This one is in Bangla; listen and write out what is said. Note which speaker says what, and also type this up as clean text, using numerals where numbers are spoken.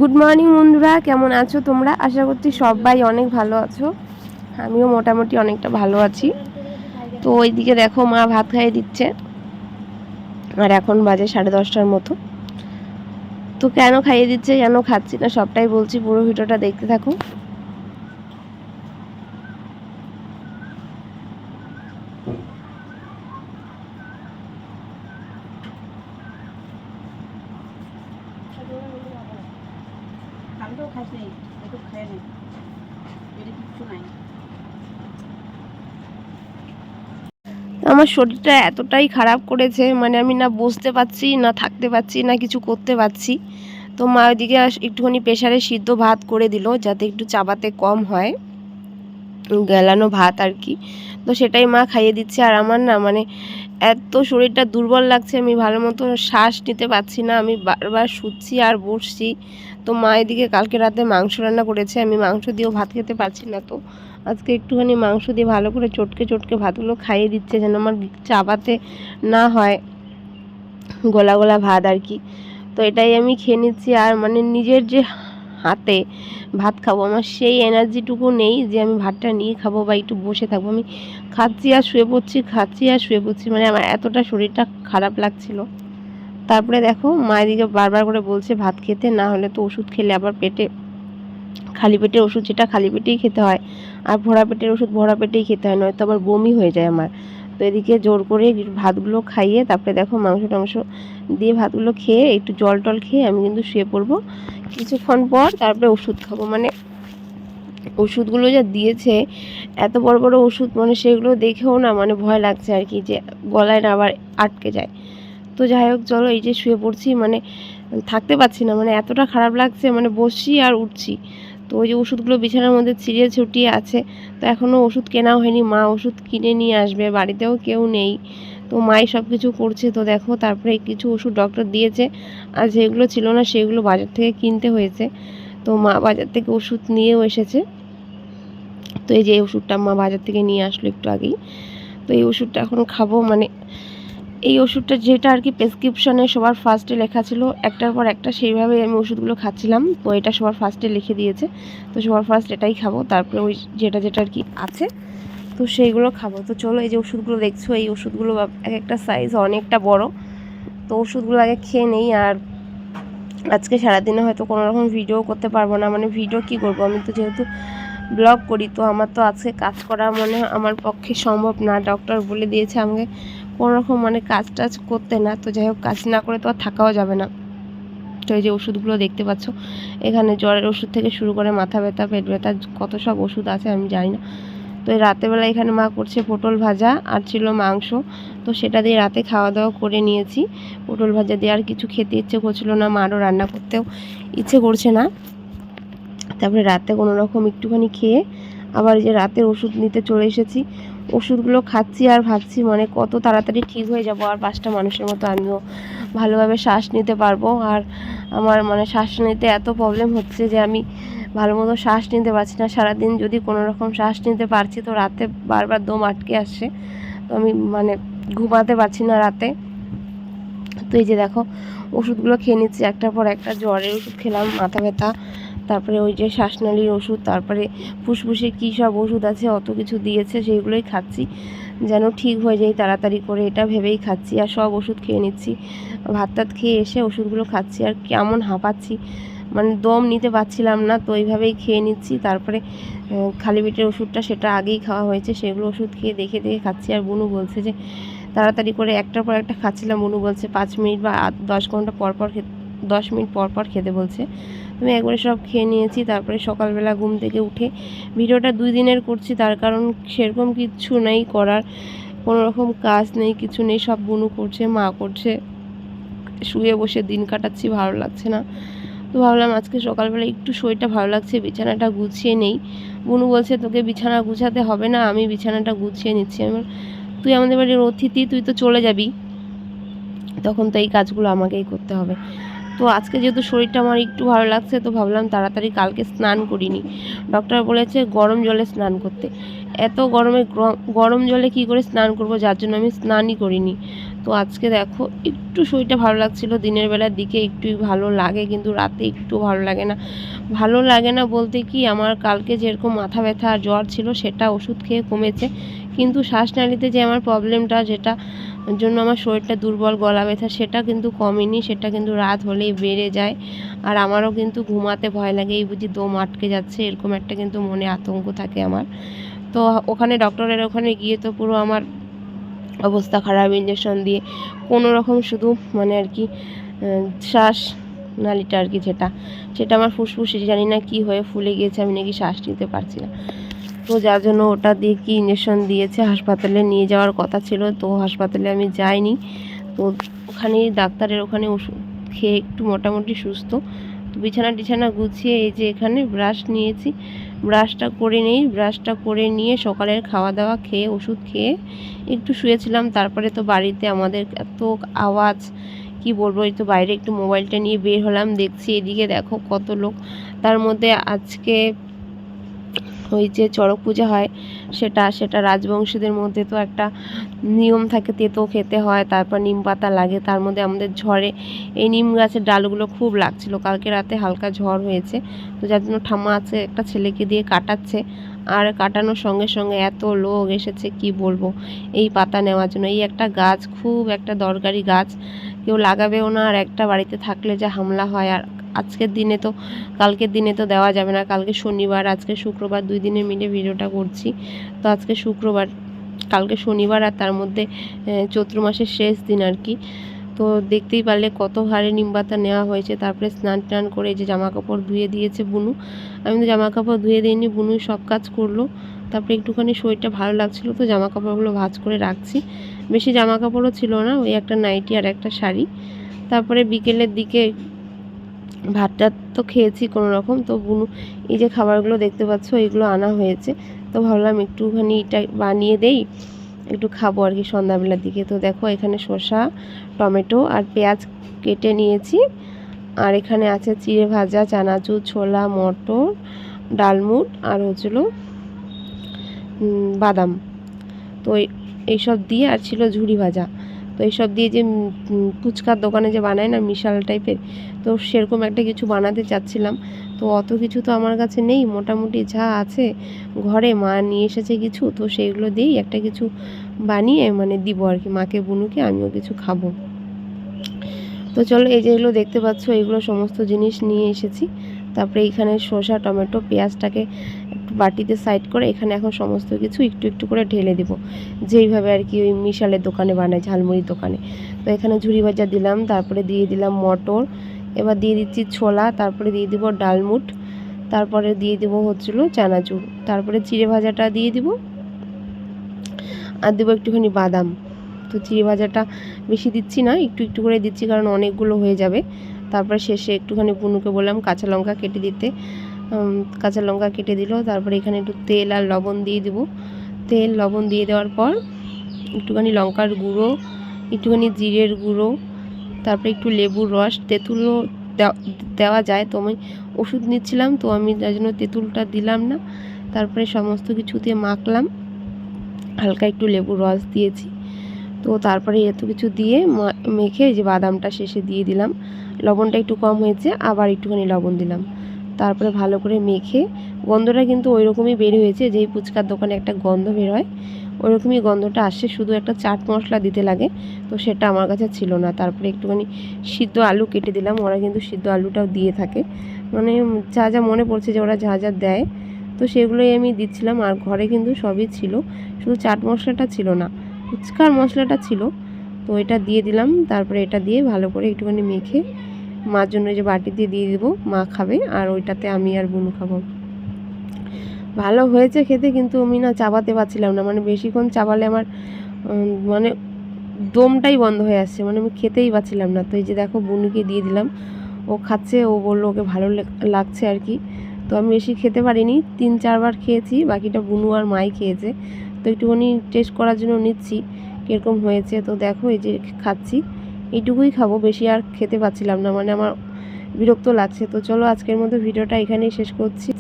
Speaker 1: গুড মর্নিং বন্ধুরা, কেমন আছো তোমরা? আশা করছি সবাই অনেক ভালো আছো। আমিও মোটামুটি অনেকটা ভালো আছি। তো ওইদিকে দেখো মা ভাত খাইয়ে দিচ্ছে, আর এখন বাজে 10:30টার মতো। তো কেন খাইয়ে দিচ্ছে, কেন খাচ্ছি না, সবটাই বলছি, পুরো ভিডিওটা দেখতে থাকো। আমার শরীরটা এতটাই খারাপ করেছে, মানে আমি না বসতে পারছি, না থাকতে পারছি, না কিছু করতে পারছি। তো মা ওইদিকে একটুখানি প্রেসারে সিদ্ধ ভাত করে দিল, যাতে একটু চাবাতে কম হয়, গেলানো ভাত আর কি। তো সেটাই মা খাইয়ে দিচ্ছে। আর আমার না মানে এত শরীরটা দুর্বল লাগছে, আমি ভালো মতো শ্বাস নিতে পারছি না, আমি বারবার শুচ্ছি আর বসছি। তো মা এদিকে কালকে রাতে মাংস রান্না করেছে, আমি মাংস দিয়েও ভাত খেতে পারছি না। তো আজকে একটুখানি মাংস দিয়ে ভালো করে চটকে চটকে ভাতগুলো খাইয়ে দিচ্ছে, যেন আমার চাবাতে না হয়, গলা গলা ভাত আর কি। তো এটাই আমি খেয়ে নিচ্ছি। আর মানে নিজের যে হাতে ভাত খাবো, আমার সেই এনার্জিটুকু নেই যে আমি ভাতটা নিয়ে খাবো বা একটু বসে থাকবো। আমি খাচ্ছি আর শুয়ে পড়ছি, খাচ্ছি আর শুয়ে পড়ছি, মানে আমার এতটা শরীরটা খারাপ লাগছিল। তারপরে দেখো মা এদিকে বারবার করে বলছে ভাত খেতে, না হলে তো ওষুধ খেলে আবার পেটে, খালি পেটের ওষুধ যেটা খালি পেটেই খেতে হয়, আর ভরা পেটের ওষুধ ভরা পেটেই খেতে হয়, নয়তো আবার বমি হয়ে যায় আমার। তো এদিকে জোর করে ভাতগুলো খাইয়ে তারপরে দেখো মাংস টাংস দিয়ে ভাতগুলো খেয়ে একটু জল টল খেয়ে আমি কিন্তু শুয়ে পড়বো কিছুক্ষণ পর। তারপরে ওষুধ খাবো। মানে ওষুধগুলো যা দিয়েছে, এত বড় বড় ওষুধ, মানে সেগুলো দেখেও না মানে ভয় লাগছে আর কি, যে গলায় না আবার আটকে যায়। তো যাই হোক চলো, এই যে শুয়ে পড়ছি, মানে থাকতে পারছি না, মানে এতটা খারাপ লাগছে, মানে বসছি আর উঠছি। তো ওই যে ওষুধগুলো বিছানার মধ্যে ছিঁড়িয়ে ছুটিয়ে আছে। তো এখনও ওষুধ কেনাও হয়নি, মা ওষুধ কিনে নিয়ে আসবে, বাড়িতেও কেউ নেই। তো মাই সব কিছু করছে। তো দেখো তারপরে কিছু ওষুধ ডক্টর দিয়েছে, আর যেগুলো ছিল না সেগুলো বাজার থেকে কিনতে হয়েছে। তো মা বাজার থেকে ওষুধ নিয়েও এসেছে। তো এই যে ওষুধটা মা বাজার থেকে নিয়ে আসলো একটু আগেই। তো এই ওষুধটা এখন খাবো। মানে এই ওষুধটা যেটা আর কি প্রেসক্রিপশনে সবার ফার্স্টে লেখা ছিল, একটার পর একটা সেইভাবেই আমি ওষুধগুলো খাচ্ছিলাম। তো এটা সবার ফার্স্টে লিখে দিয়েছে, তো সবার ফার্স্ট এটাই খাবো, তারপরে ওই যেটা যেটা আর কি আছে তো সেইগুলো খাবো। তো চলো, এই যে ওষুধগুলো দেখছো, এই ওষুধগুলো এক একটা সাইজ অনেকটা বড়। তো ওষুধগুলো আগে খেয়ে নেই। আর আজকে সারাদিনে হয়তো কোনো রকম ভিডিও করতে পারবো না, মানে ভিডিও কি করব, আমি তো যেহেতু ব্লগ করি, তো আমার তো আজকে কাজ করা মানে আমার পক্ষে সম্ভব না। ডক্টর বলে দিয়েছে আমাকে কোনো রকম মানে কাজ টাজ করতে না। তো যাই হোক, কাজ না করে তো আর থাকাও যাবে না। তো এই যে ওষুধগুলো দেখতে পাচ্ছ, এখানে জ্বরের ওষুধ থেকে শুরু করে মাথা ব্যথা, পেট ব্যথা, কত সব ওষুধ আছে আমি জানি না। তো এই রাতেরবেলা এখানে মা করছে পটল ভাজা, আর ছিল মাংস। তো সেটা দিয়ে রাতে খাওয়া দাওয়া করে নিয়েছি। পটল ভাজা দিয়ে আর কিছু খেতে ইচ্ছে করছিল না, মারও রান্না করতেও ইচ্ছে করছে না। তারপরে রাতে কোনো রকম একটুখানি খেয়ে আবার যে রাতের ওষুধ নিতে চলে এসেছি। ওষুধগুলো খাচ্ছি আর ভাবছি মানে কত তাড়াতাড়ি ঠিক হয়ে যাব, আর 5টা মানুষের মতো আমিও ভালোভাবে শ্বাস নিতে পারবো। আর আমার মানে শ্বাস নিতে এত প্রবলেম হচ্ছে যে আমি ভালো মতো শ্বাস নিতে পারছি না। সারাদিন যদি কোনো রকম শ্বাস নিতে পারছি, তো রাতে বারবার দম আটকে আসছে। তো আমি মানে ঘুমাতে পারছি না রাতে। তো এই যে দেখো ওষুধগুলো খেয়ে নিচ্ছি একটার পর একটা। জ্বরের ওষুধ খেলাম, মাথা ব্যথা, তারপরে ওই যে শ্বাসনালীর ওষুধ, তারপরে ফুসফুসে কী সব ওষুধ আছে অত কিছু দিয়েছে, সেইগুলোই খাচ্ছি যেন ঠিক হয়ে যায় তাড়াতাড়ি করে, এটা ভেবেই খাচ্ছি। আর সব ওষুধ খেয়ে নিচ্ছি, ভাত টাত খেয়ে এসে ওষুধগুলো খাচ্ছি। আর কেমন হাঁপাচ্ছি, মানে দম নিতে পারছিলাম না, তো এইভাবেই খেয়ে নিচ্ছি। তারপরে খালি পেটের ওষুধটা সেটা আগেই খাওয়া হয়েছে, সেগুলো ওষুধ খেয়ে দেখে দেখে খাচ্ছি। আর বুনু বলছে যে তাড়াতাড়ি করে একটার পর একটা খাচ্ছিলাম, বুনু বলছে 5 মিনিট বা 10 ঘন্টা পর পর 10 মিনিট পর পর খেতে বলছে। আমি একবারে সব খেয়ে নিয়েছি। তারপরে সকালবেলা ঘুম থেকে উঠে ভিডিওটা 2 দিনের করছি, তার কারণ সেরকম কিচ্ছু নেই করার, কোনো রকম কাজ নেই, কিছু নেই, সব বুনু করছে, মা করছে, শুয়ে বসে দিন কাটাচ্ছি, ভালো লাগছে না। তো ভাবলাম আজকে সকালবেলা একটু শরীরটা ভালো লাগছে, বিছানাটা গুছিয়ে নেই। বুনু বলছে তোকে বিছানা গুছাতে হবে না, আমি বিছানাটা গুছিয়ে নিচ্ছি। আমি তুই আমাদের বাড়ির অতিথি, তুই তো চলে যাবি, তখন তো এই কাজগুলো আমাকেই করতে হবে। তো আজকে যেহেতু শরীরটা আমার একটু ভালো লাগছে, তো ভাবলাম তাড়াতাড়ি, কালকে স্নান করিনি, ডক্টর বলেছে গরম জলে স্নান করতে। এত গরমে গরম জলে কি করে স্নান করব, যার জন্য আমি স্নানই করিনি। তো আজকে দেখো একটু শরীরটা ভালো লাগছিল, দিনের বেলার দিকে একটুই ভালো লাগে কিন্তু রাতে একটু ভালো লাগে না। ভালো লাগে না বলতে কি, আমার কালকে যেরকম মাথা ব্যথা আর জ্বর ছিল সেটা ওষুধ খেয়ে কমেছে, কিন্তু শ্বাসনালীতে যে আমার প্রবলেমটা, যেটা জন্য আমার শরীরটা দুর্বল, গলা ব্যথা, সেটা কিন্তু কমেনি, সেটা কিন্তু রাত হলেই বেড়ে যায়। আর আমারও কিন্তু ঘুমাতে ভয় লাগে, এই বুঝি দম আটকে যাচ্ছে, এরকম একটা কিন্তু মনে আতঙ্ক থাকে আমার। তো ওখানে ডক্টরের ওখানে গিয়ে তো পুরো আমার অবস্থা খারাপ, ইঞ্জেকশন দিয়ে কোনো রকম শুধু মানে আর কি শ্বাস নালীটা আর কি, সেটা আমার ফুসফুসে জানি না কি হয়ে ফুলে গিয়েছে, আমি নাকি শ্বাস নিতে পারছি না। তো যার জন্য ওটা দিয়ে কি ইঞ্জেকশন দিয়েছে, হাসপাতালে নিয়ে যাওয়ার কথা ছিল, তো হাসপাতালে আমি যাইনি। তো ওখানেই ডাক্তারের ওখানে ওষুধ খেয়ে একটু মোটামুটি সুস্থ। তো বিছানা টিছানা গুছিয়ে এই যে এখানে ব্রাশ নিয়েছি, ব্রাশটা করে নিয়ে সকালের খাওয়া দাওয়া খেয়ে ওষুধ খেয়ে একটু শুয়েছিলাম। তারপরে তো বাড়িতে আমাদের এত আওয়াজ, কি বলবো, এই তো বাইরে একটু মোবাইলটা নিয়ে বের হলাম, দেখছি এদিকে দেখো কত লোক। তার মধ্যে আজকে ওই যে চড়ক পূজা হয়, সেটা রাজবংশীদের মধ্যে তো একটা নিয়ম থাকে, তেতো খেতে হয়, তারপর নিম পাতা লাগে। তার মধ্যে আমাদের ঝড়ে এই নিম গাছের ডালগুলো খুব লাগছিল, কালকে রাতে হালকা ঝড় হয়েছে, তো যার জন্য ঠাম্মা আছে একটা ছেলেকে দিয়ে কাটাচ্ছে। আর কাটানোর সঙ্গে সঙ্গে এত লোক এসেছে কি বলবো এই পাতা নেওয়ার জন্য। এই একটা গাছ খুব একটা দরকারি গাছ, কেউ লাগাবেও না, আর একটা বাড়িতে থাকলে যা হামলা হয়। আর কালকের দিনে তো দেওয়া যাবে না, কালকে শনিবার, আজকে শুক্রবার, 2 দিনে মিলে ভিডিওটা করছি। তো আজকে শুক্রবার, কালকে শনিবার, আর তার মধ্যে চৈত্র মাসের শেষ দিন আর কি। তো দেখতেই পারলে কত হারে নিম পাতা নেওয়া হয়েছে। তারপরে স্নান টান করে যে জামা কাপড় ধুয়ে দিয়েছে বুনু, আমি তো জামা কাপড় ধুয়ে দিইনি, বুনুই সব কাজ করলো। তারপরে একটুখানি শরীরটা ভালো লাগছিল, তো জামা কাপড়গুলো ভাঁজ করে রাখছি। বেশি জামা কাপড়ও ছিল না, ওই একটা নাইটি আর একটা শাড়ি। তারপরে বিকেলের দিকে ভাতটা তো খেয়েছি কোনো রকম। তো বুনু এই যে খাবারগুলো দেখতে পাচ্ছ এগুলো আনা হয়েছে, তো ভাবলাম একটুখানি এটা বানিয়ে দেই, একটু খাবো আর কি সন্ধ্যাবেলার দিকে। তো দেখো এখানে শসা, টমেটো আর পেঁয়াজ কেটে নিয়েছি, আর এখানে আছে চিড়ে ভাজা, চানাচুর, ছোলা, মটর, ডালমুট, আর হচ্ছিল বাদাম। তো এইসব দিয়ে, আর ছিল ঝুরি ভাজা। তো এইসব দিয়ে যে ফুচকার দোকানে যে বানায় না মিশাল টাইপের, তো সেরকম একটা কিছু বানাতে চাচ্ছিলাম। তো অত কিছু তো আমার কাছে নেই, মোটামুটি যা আছে ঘরে মা নিয়ে এসেছে কিছু, তো সেইগুলো দিয়েই একটা কিছু বানিয়ে মানে দিব আর কি মাকে, বুনুকে, আমিও কিছু খাবো। তো চলো এই যেগুলো দেখতে পাচ্ছ এগুলো সমস্ত জিনিস নিয়ে এসেছি। তারপরে এইখানে শসা, টমেটো, পেঁয়াজটাকে একটু বাটিতে সাইড করে এখানে এখন সমস্ত কিছু একটু একটু করে ঢেলে দেবো, যেইভাবে আর কি ওই মিশালের দোকানে বানায়, ঝালমুড়ির দোকানে। তো এখানে ঝুরি ভাজা দিলাম, তারপরে দিয়ে দিলাম মটর, এবার দিয়ে দিচ্ছি ছোলা, তারপরে দিয়ে দিব ডালমুট, তারপরে দিয়ে দিব হচ্ছিল চানাচুর, তারপরে চিড়ে ভাজাটা দিয়ে দিব, আর দেবো একটুখানি বাদাম। তো চিড়ে ভাজাটা বেশি দিচ্ছি না, একটু একটু করে দিচ্ছি, কারণ অনেকগুলো হয়ে যাবে। তারপরে শেষে একটুখানি বুনুকে বললাম কাঁচা লঙ্কা কেটে দিতে, কাঁচা লঙ্কা কেটে দিল। তারপরে এখানে একটু তেল আর লবণ দিয়ে দিব, তেল লবণ দিয়ে দেওয়ার পর একটুখানি লঙ্কার গুঁড়ো, একটুখানি জিরের গুঁড়ো, তারপরে একটু লেবুর রস, তেঁতুলও দেওয়া যায়, তো আমি ওষুধ নিচ্ছিলাম, তো আমি তার জন্য তেঁতুলটা দিলাম না। তারপরে সমস্ত কিছু দিয়ে মাখলাম, হালকা একটু লেবুর রস দিয়েছি। তো তারপরে এত কিছু দিয়ে মেখে যে বাদামটা শেষে দিয়ে দিলাম, লবণটা একটু কম হয়েছে, আবার একটুখানি লবণ দিলাম। তারপরে ভালো করে মেখে, গন্ধটা কিন্তু ওই রকমই বের হয়েছে, যেই ফুচকার দোকানে একটা গন্ধ বের হয় ওইরকমই গন্ধটা আসছে, শুধু একটা চাট মশলা দিতে লাগে, তো সেটা আমার কাছে ছিল না। তারপরে একটুখানি সিদ্ধ আলু কেটে দিলাম, ওরা কিন্তু সিদ্ধ আলুটাও দিয়ে থাকে, মানে যা যা মনে পড়ছে যে ওরা যা যা দেয়, তো সেগুলোই আমি দিচ্ছিলাম। আর ঘরে কিন্তু সবই ছিল, শুধু চাট মশলাটা ছিল না, ফুচকার মশলাটা ছিল, তো এটা দিয়ে দিলাম। তারপরে এটা দিয়ে ভালো করে একটুখানি মেখে মার জন্য যে বাটিতে দিয়ে দিব, মা খাবে, আর ওইটাতে আমি আর বুনু খাবো। ভালো হয়েছে খেতে, কিন্তু আমি না চাবাতে পারছিলাম না, মানে বেশিক্ষণ চাবালে আমার মানে দমটাই বন্ধ হয়ে আসছে, মানে আমি খেতেই পাচ্ছিলাম না। তো এই যে দেখো বুনুকে দিয়ে দিলাম, ও খাচ্ছে, ও বললো ওকে ভালো লাগছে আর কি। তো আমি বেশি খেতে পারিনি, 3-4 বার খেয়েছি, বাকিটা বুনু আর মাই খেয়েছে। তো একটুখানি টেস্ট করার জন্য নিচ্ছি কীরকম হয়েছে। তো দেখো এই যে খাচ্ছি, এইটুকুই খাবো, বেশি আর খেতে পাচ্ছিলাম না, মানে আমার বিরক্ত লাগছে। তো চলো আজকের মতো ভিডিওটা এখানেই শেষ করছি।